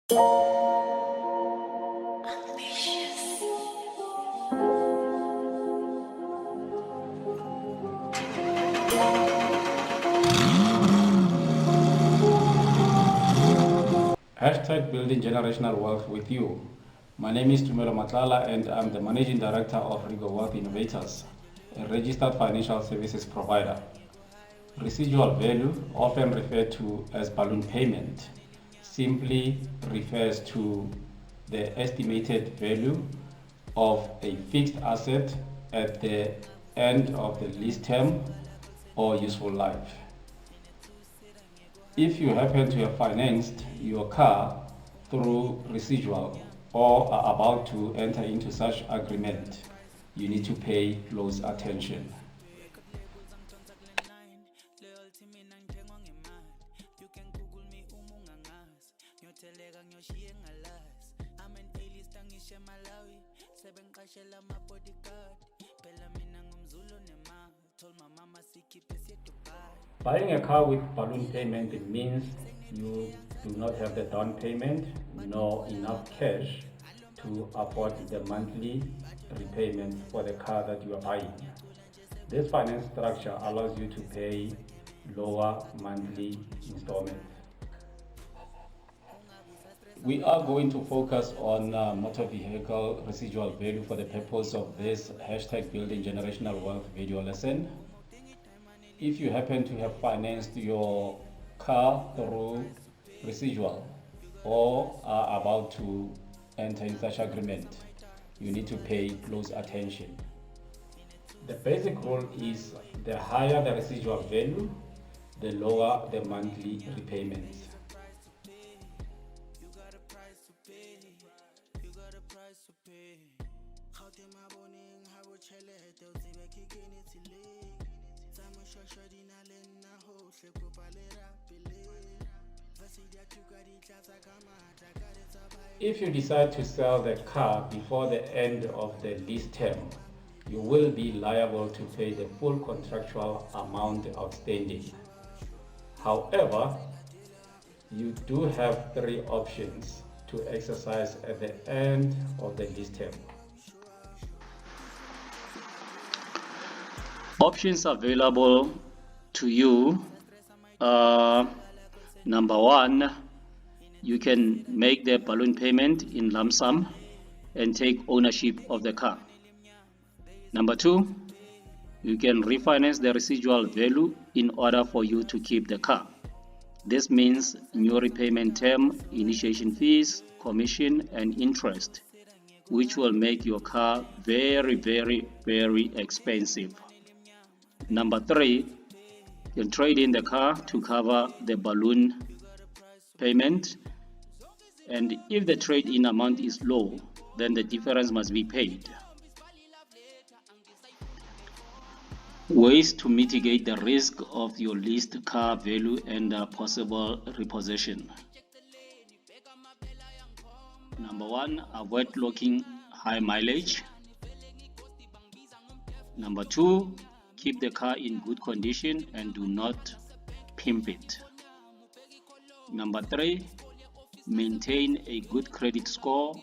Hashtag building generational wealth with you. My name is Tumelo Matlala and I'm the Managing Director of Rego Wealth Innovators, a registered financial services provider. Residual value, often referred to as balloon payment, simply refers to the estimated value of a fixed asset at the end of the lease term or useful life. If you happen to have financed your car through residual or are about to enter into such agreement, you need to pay close attention. Buying a car with balloon payment means you do not have the down payment nor enough cash to afford the monthly repayment for the car that you are buying. This finance structure allows you to pay lower monthly installments. We are going to focus on motor vehicle residual value for the purpose of this hashtag building generational wealth video lesson. If you happen to have financed your car through residual or are about to enter in such agreement, you need to pay close attention. The basic rule is the higher the residual value, the lower the monthly repayments. If you decide to sell the car before the end of the lease term, you will be liable to pay the full contractual amount outstanding. However, you do have three options to exercise at the end of the lease term. Options available to you. Number one, you can make the balloon payment in lump sum and take ownership of the car. Number two, you can refinance the residual value in order for you to keep the car. This means new repayment term, initiation fees, commission, and interest, which will make your car very, very, very expensive. Number three, you can trade in the car to cover the balloon payment, and if the trade-in amount is low, then the difference must be paid. Ways to mitigate the risk of your leased car value and possible repossession. Number one, avoid locking high mileage. Number two, keep the car in good condition and do not pimp it. Number three, maintain a good credit score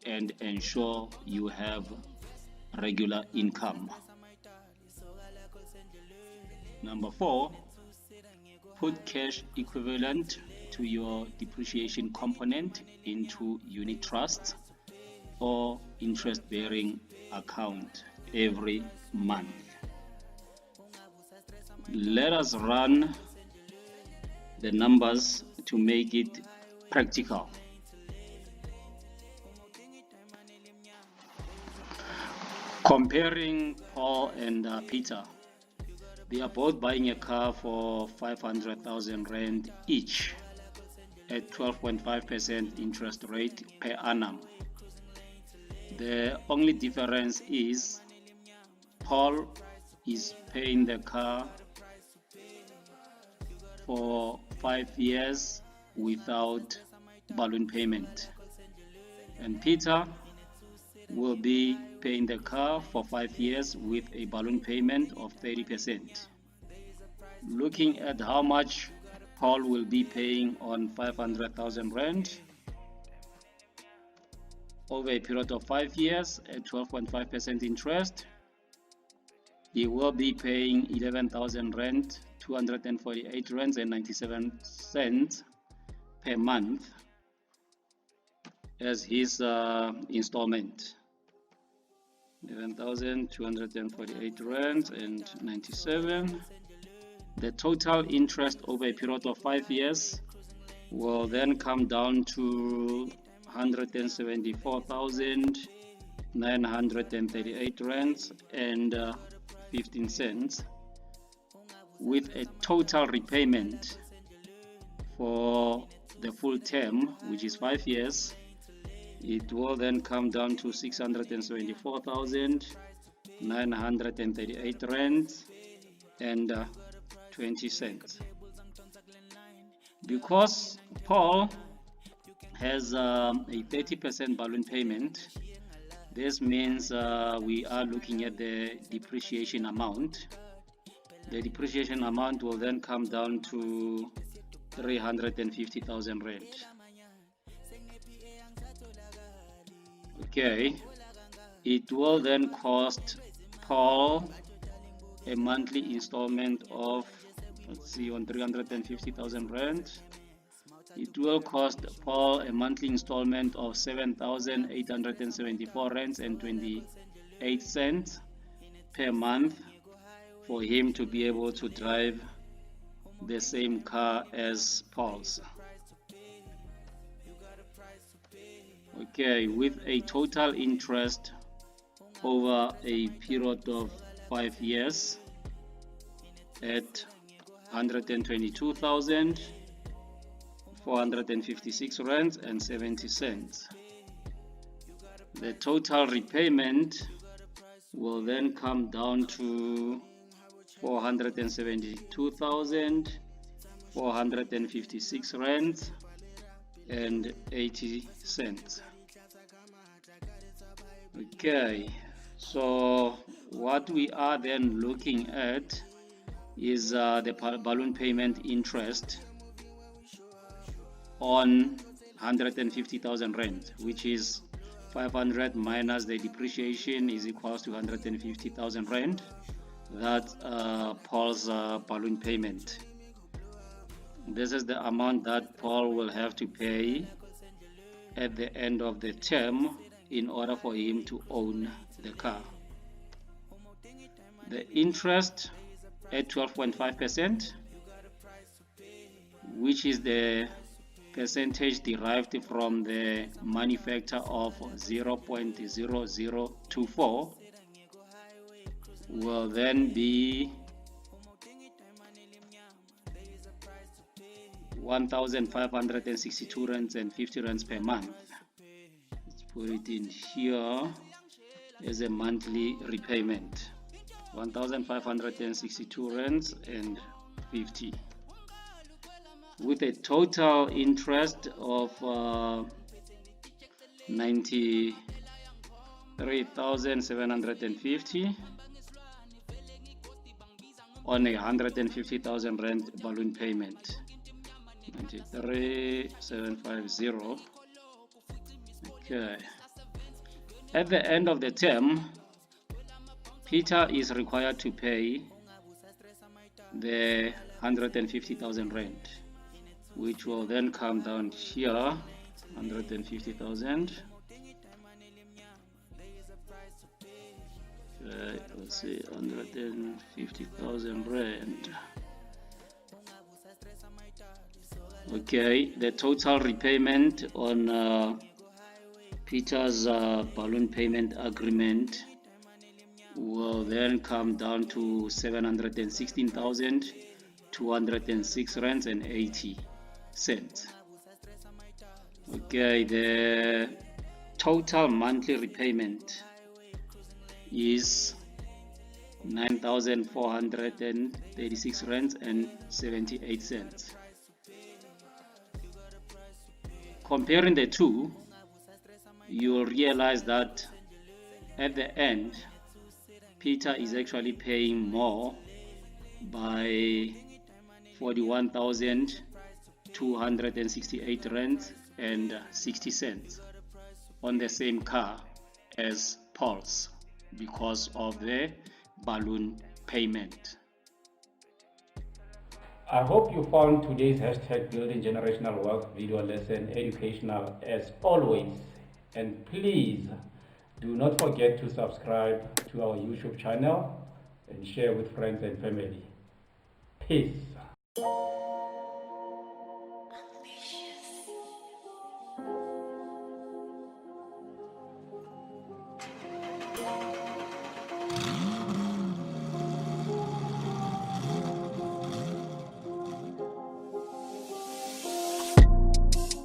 and ensure you have regular income. Number four, put cash equivalent to your depreciation component into unit trusts or interest-bearing account every month. Let us run the numbers to make it practical. Comparing Paul and Peter, they are both buying a car for 500,000 Rand each at 12.5% interest rate per annum. The only difference is Paul is paying the car for 5 years without balloon payment, and Peter will be paying the car for 5 years with a balloon payment of 30%. Looking at how much Paul will be paying on 500,000 Rand, over a period of 5 years at 12.5% interest, he will be paying 11,000 rand, 248 rands and 97 cents per month as his installment. 11,248 rands and 97. The total interest over a period of 5 years will then come down to 174,938 rands and 15 cents, with a total repayment for the full term, which is 5 years. It will then come down to 674,938 rands and 20 cents. Because Paul has a 30% balloon payment, this means we are looking at the depreciation amount. The depreciation amount will then come down to 350,000 rand. Okay, it will then cost Paul a monthly installment of, let's see, on 350,000 rand. It will cost Paul a monthly installment of 7,874 rands and 28 cents per month for him to be able to drive the same car as Paul's. Okay, with a total interest over a period of 5 years at 122,456 rands and 70 cents. The total repayment will then come down to 472,456 rands and 80 cents. Okay, so what we are then looking at is the balloon payment interest on 150,000 rand, which is 500 minus the depreciation is equals to 150,000 rand. That's Paul's balloon payment. This is the amount that Paul will have to pay at the end of the term in order for him to own the car. The interest at 12.5%, which is the percentage derived from the money factor of 0.0024, will then be 1,562 rands and 50 rands per month. Let's put it in here as a monthly repayment. 1,562 rands and 50, with a total interest of 93,750 on a 150,000 rand balloon payment. 93,750. Okay. At the end of the term, Peter is required to pay the 150,000 rand, which will then come down here, 150,000. Okay, let's see, 150,000 rand. Okay, the total repayment on Peter's balloon payment agreement will then come down to 716,206 rands and 80 cents. Okay, the total monthly repayment is 9,436 rands and 78 cents. Comparing the two, you will realize that at the end, Peter is actually paying more by 41,268 rands and 60 cents. on the same car as Paul's because of the balloon payment. I hope you found today's hashtag Building Generational Wealth video lesson educational as always. And please do not forget to subscribe to our YouTube channel and share with friends and family. Peace.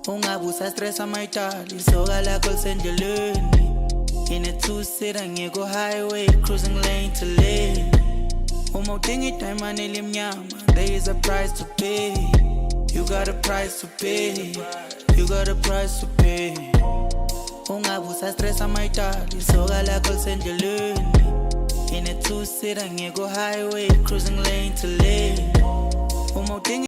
Ungabusa stress amayitali soka lakho lisendleleni. In a two-seater ngiyeko highway cruising lane to lane. Uma udinga idayimani elimnyama, there is a price to pay. You got a price to pay. You got a price to pay. Ungabusa stress amayitali soka lakho lisendleleni. In a two-seater ngiyeko highway cruising lane to lane. Uma udinga